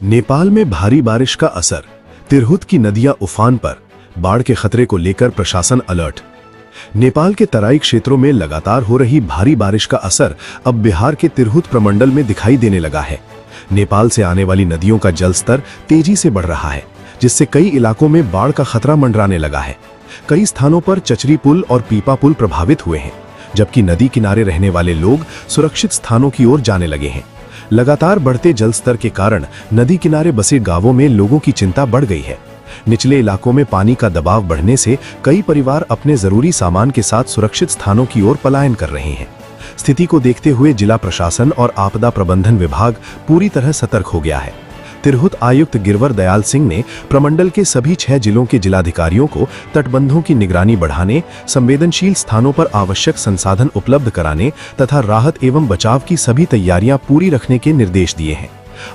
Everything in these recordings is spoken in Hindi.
नेपाल में भारी बारिश का असर, तिरहुत की नदियां उफान पर, बाढ़ के खतरे को लेकर प्रशासन अलर्ट। नेपाल के तराई क्षेत्रों में लगातार हो रही भारी बारिश का असर अब बिहार के तिरहुत प्रमंडल में दिखाई देने लगा है। नेपाल से आने वाली नदियों का जलस्तर तेजी से बढ़ रहा है, जिससे कई इलाकों में बाढ़ का खतरा मंडराने लगा है। कई स्थानों पर चचरी पुल और पीपा पुल प्रभावित हुए हैं, जबकि नदी किनारे रहने वाले लोग सुरक्षित स्थानों की ओर जाने लगे हैं। लगातार बढ़ते जल स्तर के कारण नदी किनारे बसे गांवों में लोगों की चिंता बढ़ गई है। निचले इलाकों में पानी का दबाव बढ़ने से कई परिवार अपने जरूरी सामान के साथ सुरक्षित स्थानों की ओर पलायन कर रहे हैं। स्थिति को देखते हुए जिला प्रशासन और आपदा प्रबंधन विभाग पूरी तरह सतर्क हो गया है। तिरहुत आयुक्त गिरवर दयाल सिंह ने प्रमंडल के सभी 6 जिलों के जिलाधिकारियों को तटबंधों की निगरानी बढ़ाने, संवेदनशील स्थानों पर आवश्यक संसाधन उपलब्ध कराने तथा राहत एवं बचाव की सभी तैयारियां पूरी रखने के निर्देश दिए हैं।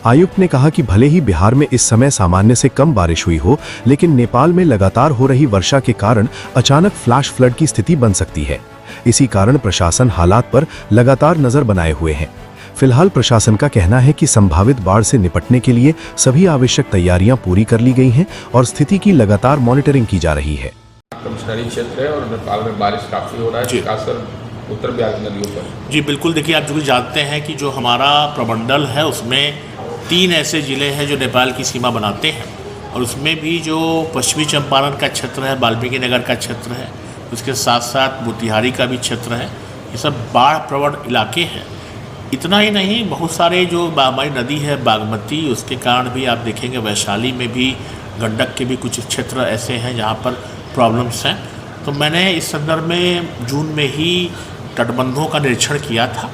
आयुक्त ने कहा कि भले ही बिहार में इस समय सामान्य से कम बारिश हुई हो, लेकिन नेपाल में लगातार हो रही वर्षा के कारण अचानक फ्लैश फ्लड की स्थिति बन सकती है। इसी कारण प्रशासन हालात पर लगातार नजर बनाए हुए है। फिलहाल प्रशासन का कहना है कि संभावित बाढ़ से निपटने के लिए सभी आवश्यक तैयारियां पूरी कर ली गई हैं और स्थिति की लगातार मॉनिटरिंग की जा रही है। कमिश्नरी क्षेत्र है और नेपाल में बारिश काफ़ी हो रहा है, खासकर उत्तर बिहार की नदियों पर। जी बिल्कुल, देखिए आप जो भी जानते हैं कि जो हमारा प्रमंडल है उसमें 3 ऐसे ज़िले हैं जो नेपाल की सीमा बनाते हैं, और उसमें भी जो पश्चिमी चंपारण का क्षेत्र है, वाल्मीकि नगर का क्षेत्र है, उसके साथ साथ मोतिहारी का भी क्षेत्र है। ये सब बाढ़ प्रवण इलाके हैं। इतना ही नहीं, बहुत सारे जो हमारी नदी है बागमती, उसके कारण भी आप देखेंगे वैशाली में भी, गंडक के भी कुछ क्षेत्र ऐसे हैं जहाँ पर प्रॉब्लम्स हैं। तो मैंने इस संदर्भ में जून में ही तटबंधों का निरीक्षण किया था,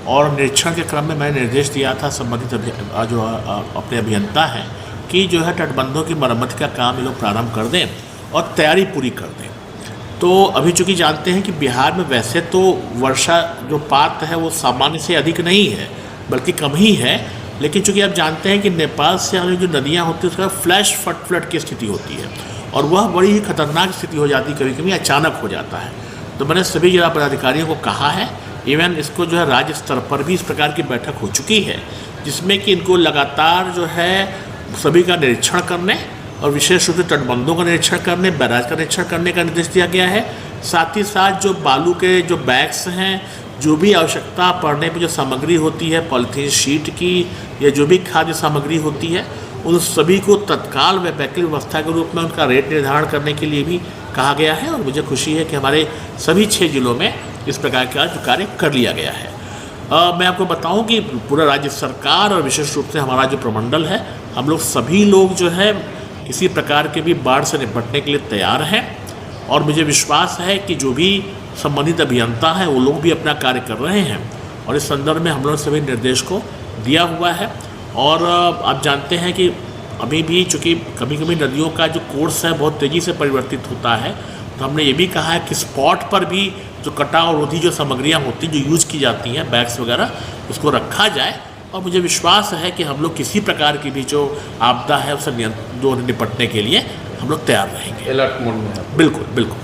और निरीक्षण के क्रम में मैंने निर्देश दिया था संबंधित जो अपने अभियंता हैं कि जो है तटबंधों की मरम्मत का काम ये लोग प्रारंभ कर दें और तैयारी पूरी कर दें। तो अभी चूँकि जानते हैं कि बिहार में वैसे तो वर्षा जो पात है वो सामान्य से अधिक नहीं है, बल्कि कम ही है, लेकिन चूँकि आप जानते हैं कि नेपाल से आने जो नदियाँ होती हैं उसका फ्लैश फ्लड की स्थिति होती है, और वह बड़ी ही खतरनाक स्थिति हो जाती है, कभी कभी अचानक हो जाता है। तो मैंने सभी जिला पदाधिकारियों को कहा है, इवन इसको जो है राज्य स्तर पर भी इस प्रकार की बैठक हो चुकी है, जिसमें कि इनको लगातार जो है सभी का निरीक्षण करने और विशेष रूप से तटबंधों का निरीक्षण करने, बैराज का निरीक्षण करने का निर्देश दिया गया है। साथ ही साथ जो बालू के जो बैग्स हैं, जो भी आवश्यकता पड़ने पर जो सामग्री होती है, पॉलीथीन शीट की या जो भी खाद्य सामग्री होती है, उन सभी को तत्काल वैकल्पिक व्यवस्था के रूप में उनका रेट निर्धारण करने के लिए भी कहा गया है। और मुझे खुशी है कि हमारे सभी 6 जिलों में इस प्रकार का जो कार्य कर लिया गया है। मैं आपको बताऊं कि पूरा राज्य सरकार और विशेष रूप से हमारा जो प्रमंडल है, हम लोग सभी लोग जो है किसी प्रकार के भी बाढ़ से निपटने के लिए तैयार हैं, और मुझे विश्वास है कि जो भी संबंधित अभियंता हैं वो लोग भी अपना कार्य कर रहे हैं, और इस संदर्भ में हम लोग सभी निर्देश को दिया हुआ है। और आप जानते हैं कि अभी भी चूँकि कभी कभी नदियों का जो कोर्स है बहुत तेज़ी से परिवर्तित होता है, तो हमने ये भी कहा है कि स्पॉट पर भी जो कटा और रोधी जो सामग्रियाँ होती हैं, जो यूज़ की जाती हैं, बैग्स वगैरह, उसको रखा जाए। और मुझे विश्वास है कि हम लोग किसी प्रकार की भी जो आपदा है उससे निपटने के लिए हम लोग तैयार रहेंगे। अलर्ट मोड में। बिल्कुल बिल्कुल।